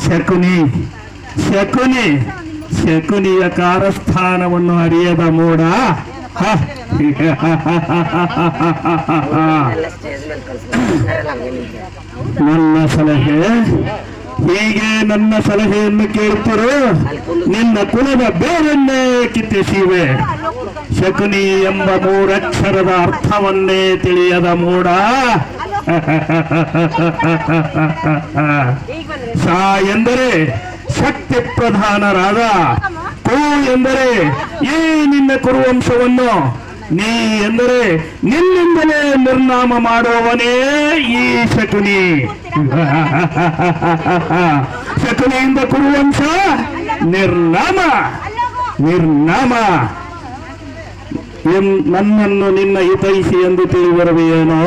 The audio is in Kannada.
ಶಕುನಿ ಶಕುನಿ ಶಕುನಿಯ ಕಾರಸ್ಥಾನವನ್ನು ಅರಿಯದ ಮೂಡ. ನನ್ನ ಸಲಹೆ ಹೀಗೆ ನನ್ನ ಸಲಹೆಯನ್ನು ಕೇಳುತ್ತಿರು, ನಿನ್ನ ಕುಲದ ಬೇರನ್ನೇ ಕಿತ್ತೆಸಿವೆ. ಶಕುನಿ ಎಂಬ ಮೂರಕ್ಷರದ ಅರ್ಥವನ್ನೇ ತಿಳಿಯದ ಮೂಡ. ಶಾ ಎಂದರೆ ಶಕ್ತಿ ಪ್ರಧಾನರಾದ, ಕು ಎಂದರೆ ಈ ನಿನ್ನ ಕುರುವಂಶವನ್ನು, ನೀ ಎಂದರೆ ನಿನ್ನಿಂದಲೇ ನಿರ್ನಾಮ ಮಾಡುವವನೇ ಈ ಶಕುನಿ. ಶಕುನಿಯಿಂದ ಕುರುವಂಶ ನಿರ್ನಾಮ ನಿರ್ನಾಮ. ನನ್ನನ್ನು ನಿನ್ನ ಹಿತೈಷಿ ಎಂದು ತಿಳಿಬರುವೆಯೇನೋ?